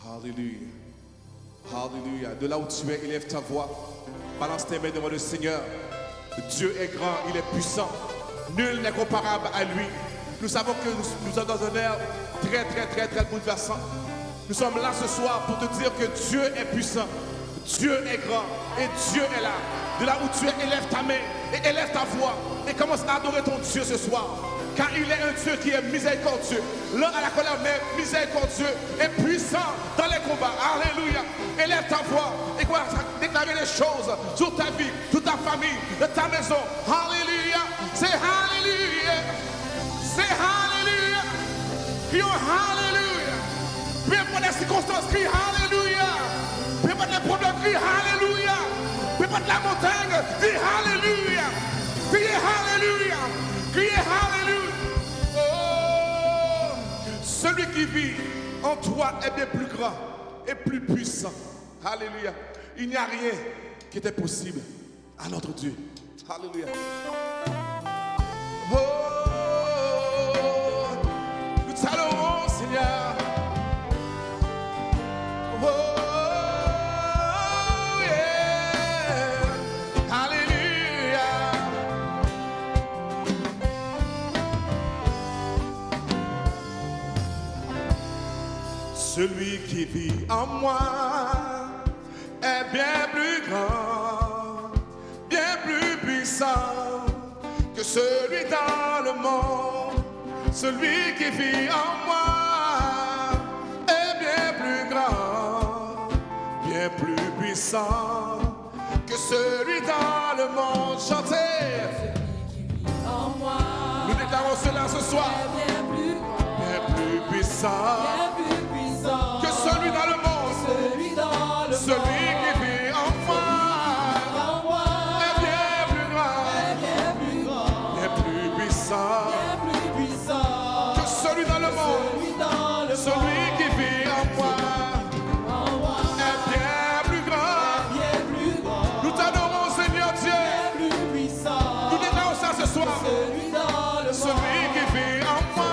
Alléluia. Alléluia. De là où tu es, élève ta voix. Balance tes mains devant le Seigneur. Dieu est grand, il est puissant. Nul n'est comparable à lui. Nous savons que nous sommes dans un air très bouleversant. Nous sommes là ce soir pour te dire que Dieu est puissant. Dieu est grand et Dieu est là. De là où tu es, élève ta main et élève ta voix et commence à adorer ton Dieu ce soir. Car il est un Dieu qui est miséricordieux, lent à la colère, mais miséricordieux et puissant dans les combats. Alléluia. Élève ta voix et commence à déclarer des choses sur ta vie, sur ta famille, de ta maison. Alléluia. C'est Alléluia. C'est Alléluia. Crions Alléluia. Peu importe les circonstances, crie Alléluia. Peu importe les problèmes, crie Alléluia. Peu importe la montagne, dis Alléluia. Criez Alléluia. Criez Alléluia. Oh, celui qui vit en toi est bien plus grand et plus puissant. Alléluia. Il n'y a rien qui était possible à notre Dieu. Alléluia. Oh, nous t'adorons, Seigneur. Oh, yeah. Alléluia. Celui qui vit en moi est bien plus grand, bien plus puissant que celui dans le monde. Celui qui vit en moi est bien plus grand, bien plus puissant que celui dans le monde. Chantez. Celui qui vit en moi. Nous déclarons cela ce soir. Bien plus grand, Bien plus puissant bien plus puissant que celui dans le monde. celui dans le Celui monde. qui vit en moi En moi est bien plus grand, bien plus grand, bien plus puissant bien plus puissant que celui dans le monde. celui dans le Celui monde. qui vit en moi En moi est bien plus grand. bien plus grand, Nous t'adorons, Seigneur Dieu. bien plus puissant Nous déclarons ça ce soir. celui dans le Celui monde. qui vit en moi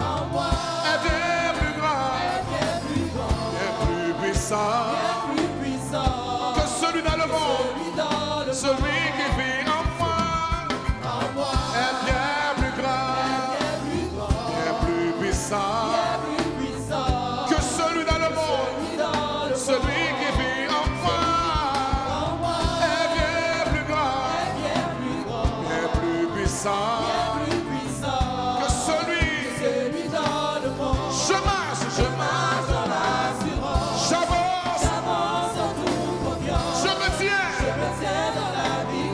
En moi est bien plus grand, bien plus grand, bien plus puissant bien plus puissant que celui dans le monde. celui dans le Celui monde. qui vit en moi En moi est bien plus grand, bien plus grand, bien plus puissant bien plus puissant que celui dans le monde. celui dans le Celui monde. qui vit en moi En moi est bien plus grand, bien plus grand, bien plus puissant bien plus puissant que celui. celui dans le monde. Je marche Dans l'assurance, j'avance, j'avance en toute confiance. je me tiens Je me tiens dans la vie.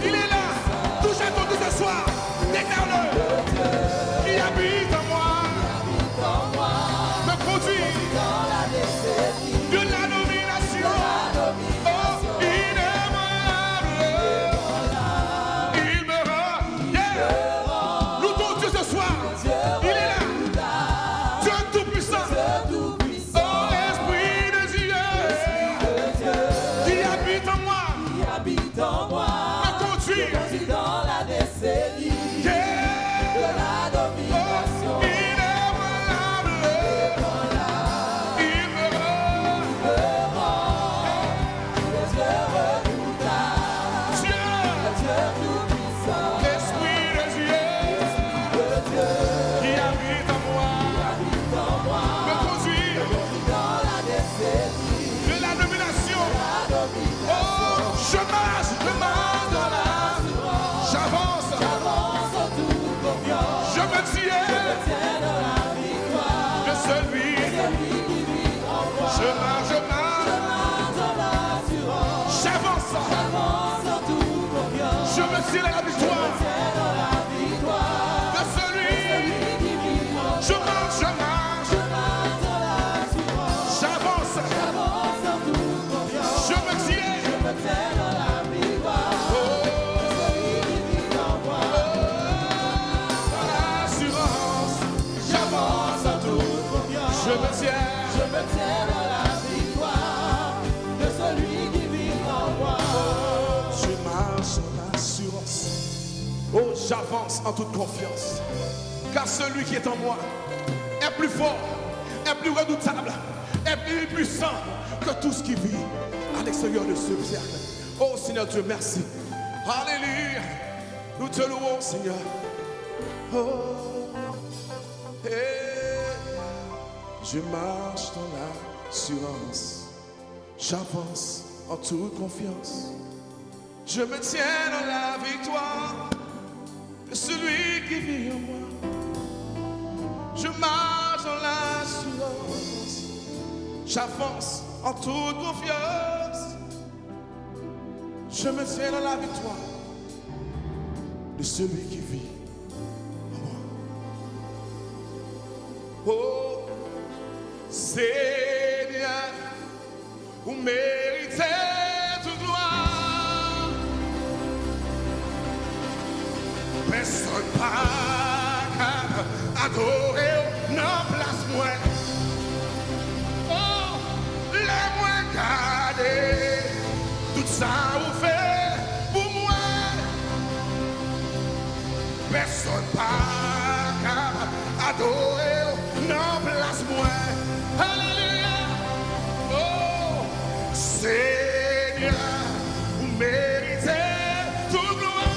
Il est là. Touche à ton Dieu ce soir. Déclare-le. Qui habite en moi. Me conduit dans la décennie, de la domination. Oh, inébranlable. Il me rend. Yeah. Nous ton Dieu ce soir. Il est là. Dieu tout-puissant. Tout-Puissant, Oh, Esprit de Dieu. Qui habite en moi. qui habite en moi, Me conduit. conduit dans la décennie Yeah. de la domination. Oh, inébranlable. Il me rend. Les yeux redoutables, Dieu. Dieu tout-puissant, L'Esprit de Dieu. Qui habite en moi. habite en moi, Me conduit. conduit dans la décennie, De la domination. la domination. Oh, je marche dans la. J'avance. J'avance en toute confiance, Je me tiens tiens dans la victoire, de celui. celui qui vit en moi. Je marche. Marche dans l'assurance, J'avance. j'avance en toute confiance, Je me tiens à la victoire tiens dans la victoire, de celui. celui qui vit en moi. Je marche. Je marche dans l'assurance, J'avance. j'avance en toute confiance, Je me tiens. je me tiens dans la victoire, Oh, celui qui vit en moi. dans l'assurance. J'avance. En toute confiance, Je me tiens. je me tiens dans la victoire de celui qui vit en moi. Je marche en assurance. Oh, j'avance en toute confiance. Car celui qui est en moi est plus fort, est plus redoutable, est plus puissant que tout ce qui vit à l'extérieur de ce cercle. Oh Seigneur Dieu, merci. Alléluia. Nous te louons, Seigneur. Oh, hey. Je marche dans l'assurance. J'avance en toute confiance. Je me tiens dans la victoire de celui qui vit en moi. Je marche dans l'assurance. J'avance en toute confiance. Je me tiens dans la victoire de celui qui vit en moi. Oh, Seigneur, vous méritez toute gloire. Personne pas capable adorer non place moi. Oh, les moins gardés, tout ça vous fait pour moi. Personne pas capable adorer non place moi. Alléluia. Oh, Seigneur, vous méritez toute gloire.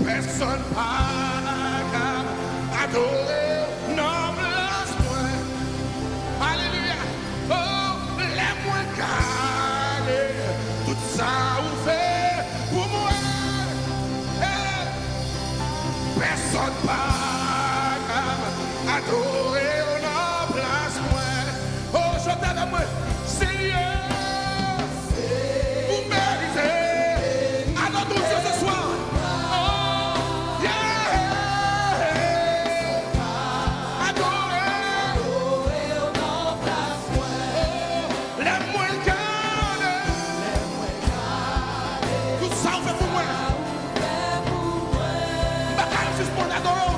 Personne pas capable adorer non place moi. Alléluia. Oh, les moins calés, tout ça vous fait pour moi. Eh, personne pas capable adorer non place moi. Oh, je t'aime moi, Seigneur. Vous méritez. Alors tout ce soir. Oh, yeah. Adorer. Les moins calés. Tout ça on fait pour moi. Bataille suspendue, adorons.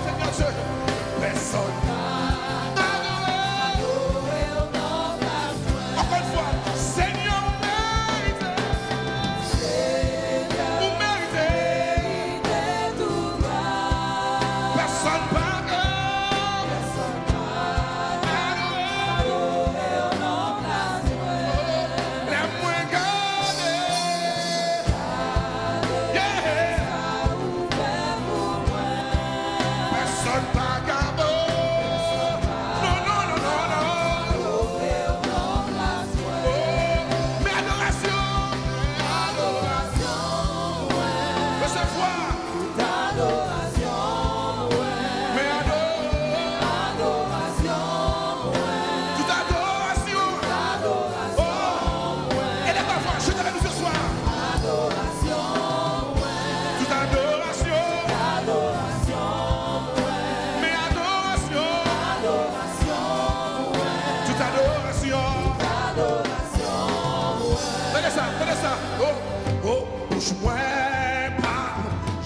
bouche moins pas,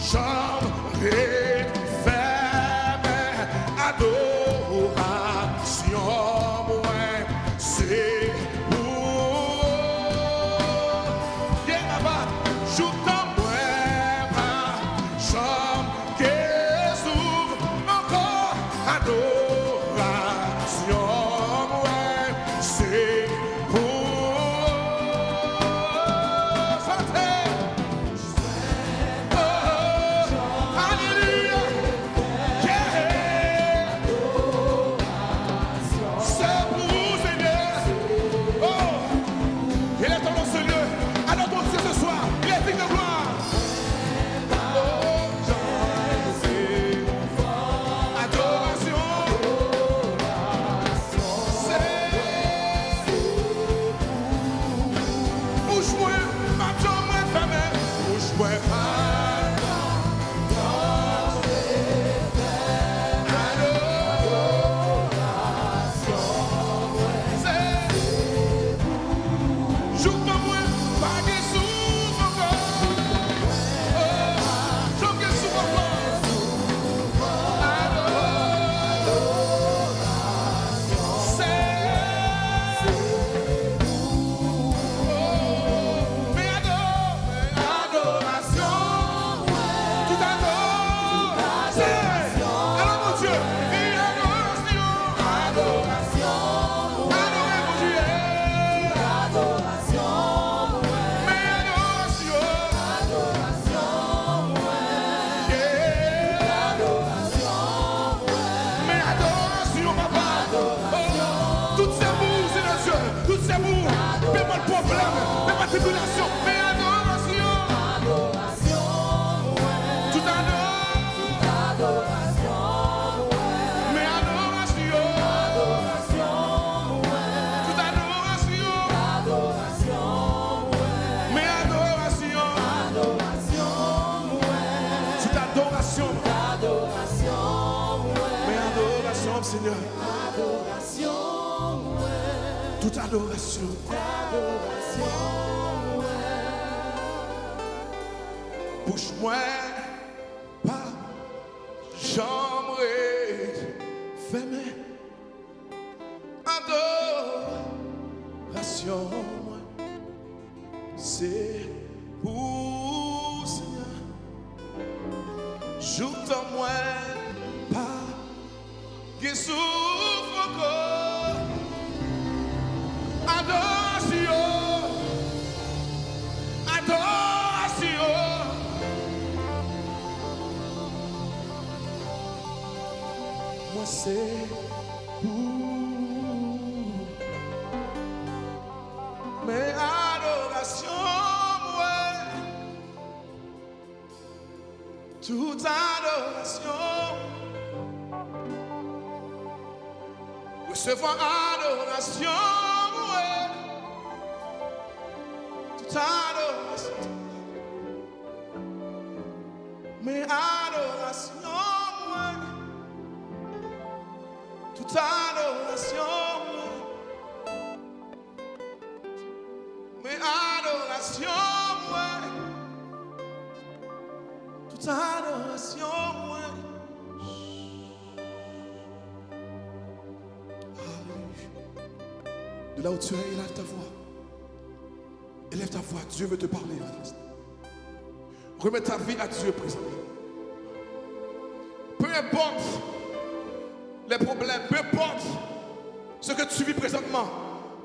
jambe fermée, adoration moins, c'est pour. Viens là-bas, joue ton moins pas, jambe qui s'ouvre, encore adoration moins, c'est pour. Seigneur, adoration, toute adoration, bouche-moi pas, jambe fermée, adoration, c'est pour Seigneur, joue-toi-moi pas. Qui souffre encore, adoration, adoration. Moi c'est pour, mais adoration, moi, toute adoration. Recevoir adoration, ouais. Toute adoration, mais adoration, ouais. Toute adoration, ouais. Mais adoration, ouais. Toute adoration, ouais. De là où tu es, élève ta voix. Élève ta voix. Dieu veut te parler. Remets ta vie à Dieu présentement. Peu importe les problèmes, peu importe ce que tu vis présentement,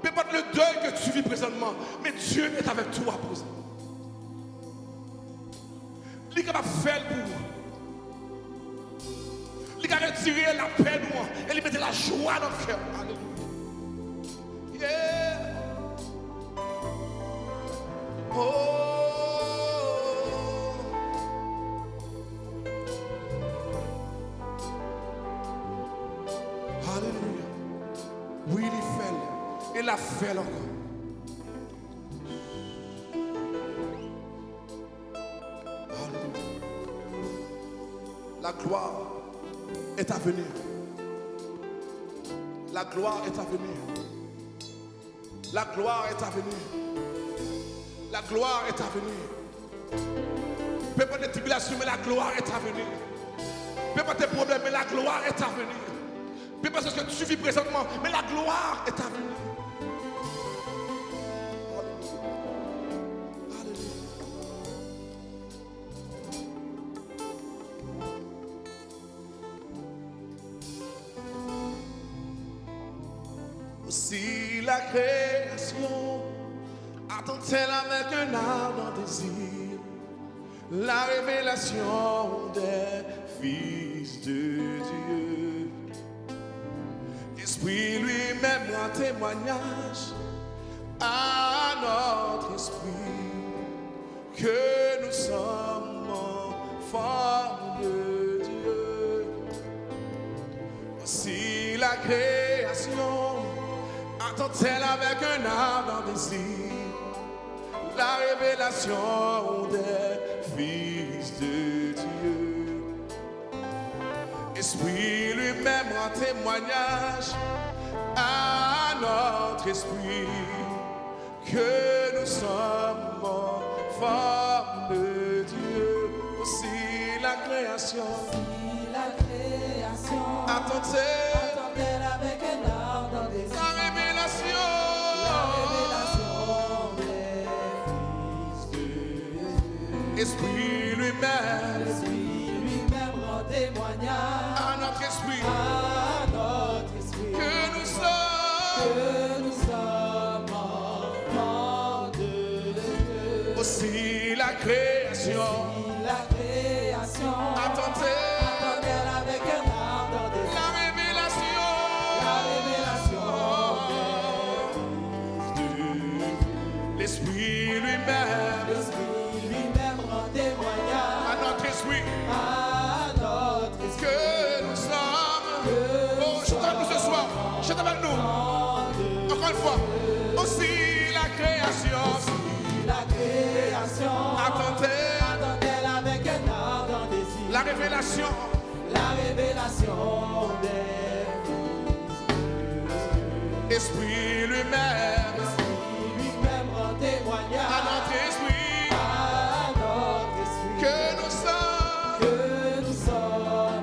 peu importe le deuil que tu vis présentement, mais Dieu est avec toi présentement. Il est capable de faire pour vous. Il est capable de retirer la peine et il mettre la joie dans le cœur. Alléluia. Yeah. Oh. Alléluia. Oui, il fait. Il a fait encore. Alléluia. La gloire est à venir. La gloire est à venir. La gloire est à venir. La gloire est à venir. Peu importe les tribulations, mais la gloire est à venir. Peu importe tes problèmes, mais la gloire est à venir. Peu importe ce que tu vis présentement, mais la gloire est à venir. Aussi la création attend-elle avec un ardent désir la révélation des fils de Dieu. L'Esprit lui-même rend témoignage à notre esprit que nous sommes enfants de Dieu. Aussi la création attend-elle avec un ardent désir la révélation des fils de Dieu. Esprit lui-même rend témoignage à notre esprit que nous sommes enfants de Dieu. Aussi la création attend-elle avec un ardent désir la révélation des fils de Dieu. Esprit lui-même rend témoignage à notre esprit que nous sommes enfants de Dieu. aussi la création attend-elle avec un ardent désir la révélation de l'Esprit lui-même rend témoignage à notre esprit que que nous sommes. Oh, chante avec nous ce soir, chante avec nous. Encore une fois, aussi la création attend-elle avec un ardent désir la révélation des Esprit lui-même rend témoignage à notre esprit que nous sommes.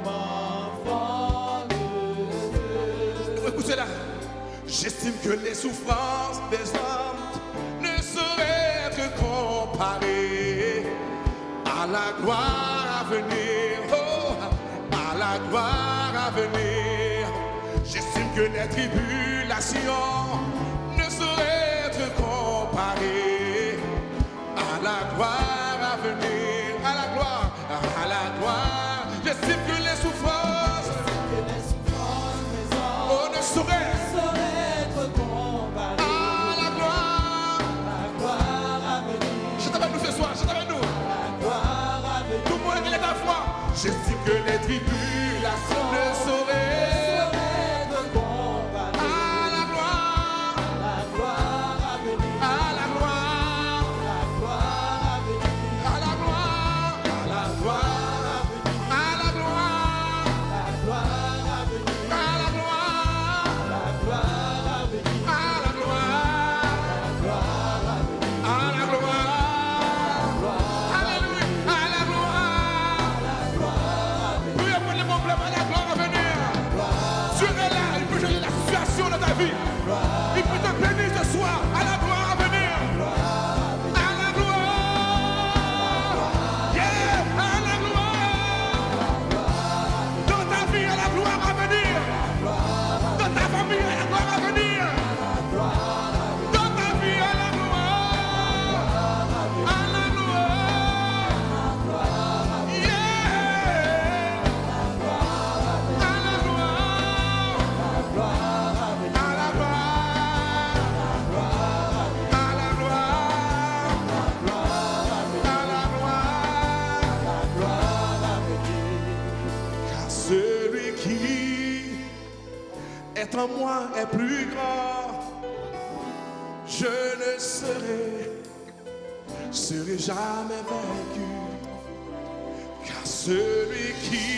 enfants de Dieu. Écoutez là, j'estime que les souffrances des hommes ne sauraient être comparées à la gloire à venir. Oh, à la gloire à venir. J'estime que les tribulations ne sauraient être comparées à la gloire à venir. À la gloire, à la gloire. J'estime que les souffrances, oh, ne sauraient être comparé à la gloire. la gloire à venir, Chante avec nous ce soir, chante avec nous. la gloire à venir. Tout le monde est à la foi. J'estime que les tribulations ne sauraient Être comparé à la gloire. la gloire à venir, À la gloire, la gloire à venir, à la gloire, à la gloire, à la gloire, la gloire à venir, à la gloire, la gloire à venir, à la gloire, à la gloire, alléluia, à la gloire. Peu importe les problèmes, à la gloire à venir. Dieu est là, il peut changer la situation de ta vie. Il peut te bénir ce soir, à la gloire à venir. À la gloire. Yeah, à la gloire. Dans ta vie, à la gloire à venir. Dans ta famille, à la gloire à venir. Dans ta vie, à la gloire. À la gloire. Yeah. À la gloire. À la car celui qui est en moi est plus grand. Je ne serai jamais vaincu. Car celui qui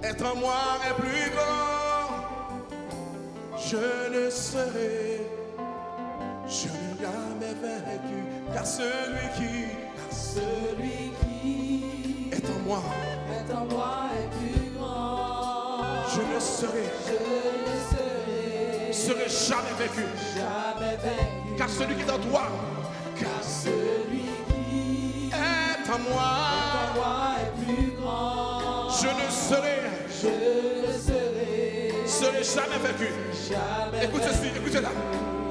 est en moi est plus grand. Je ne serai jamais vaincu. Car celui qui celui qui est en moi. est en moi est plus grand. Je ne serai jamais vaincu. Jamais vaincu. Car celui qui est en toi, Car celui qui est en moi. est plus grand. Je ne serai jamais vaincu. Jamais Écoute ceci, écoute cela.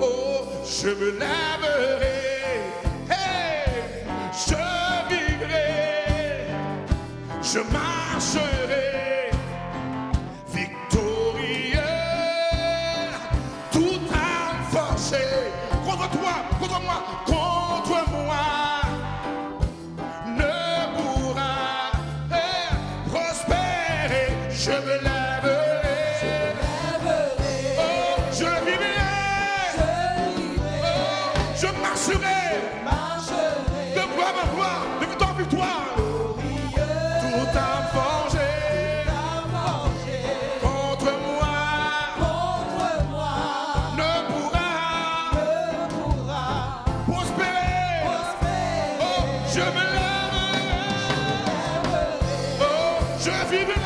Oh, je me lèverai. Hey, je vivrai. Je marcherai victorieux. Tout a forgé contre toi, contre moi, contre moi. Ne pourra prospérer. Je me lèverai. De gloire en gloire, de victoire en victoire. Tout a forgé contre moi. Ne pourra prospérer. Oh, je me lèverai. Oh, je vivrai.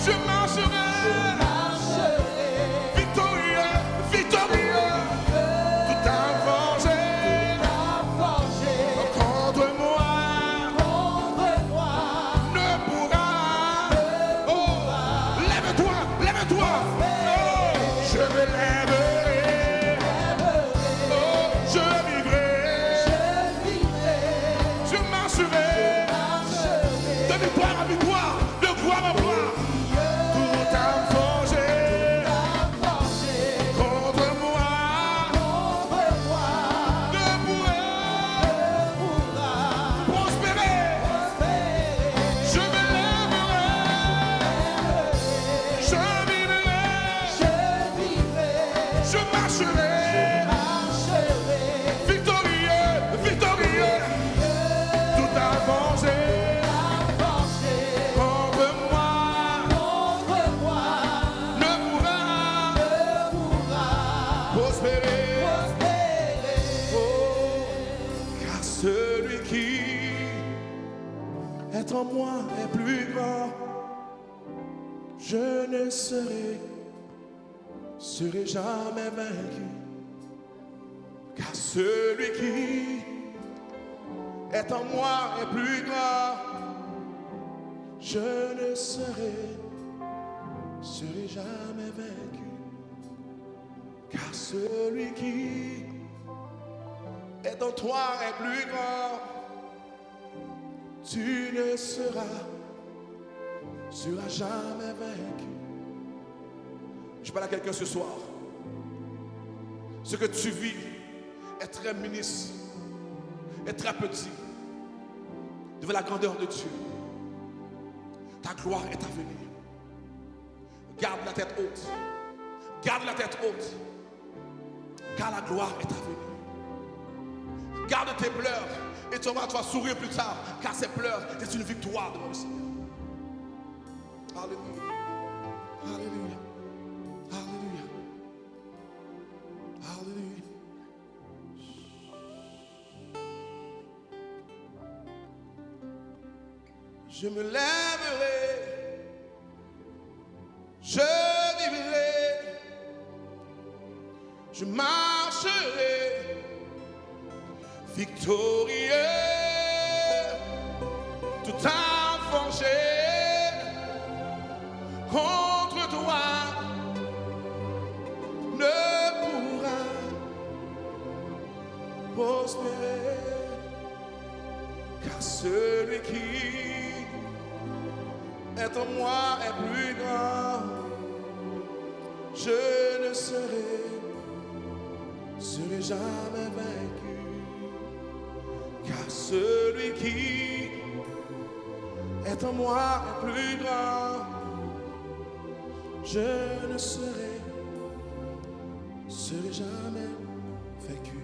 Je marcherai. Victorieux, victorieux. Celui qui est en moi est plus grand. Je ne serai jamais vaincu. Car celui qui est en moi est plus grand. Je ne serai jamais vaincu. Car celui qui est en toi est plus grand. Tu ne seras jamais vaincu. Je parle à quelqu'un ce soir. Ce que tu vis est très minuscule, est très petit devant la grandeur de Dieu. Ta gloire est à venir. Garde la tête haute. Garde la tête haute. Car la gloire est à venir. Garde tes pleurs et tu vas sourire plus tard, car ces pleurs, c'est une victoire devant le Seigneur. Alléluia. Alléluia. Alléluia. Alléluia. Je me lèverai, je vivrai, je marcherai victorieux, tout a forgé contre toi ne pourra prospérer, car celui qui est en moi est plus grand. Je ne serai jamais vaincu, car celui qui est en moi est plus grand. Je ne serai jamais vaincu.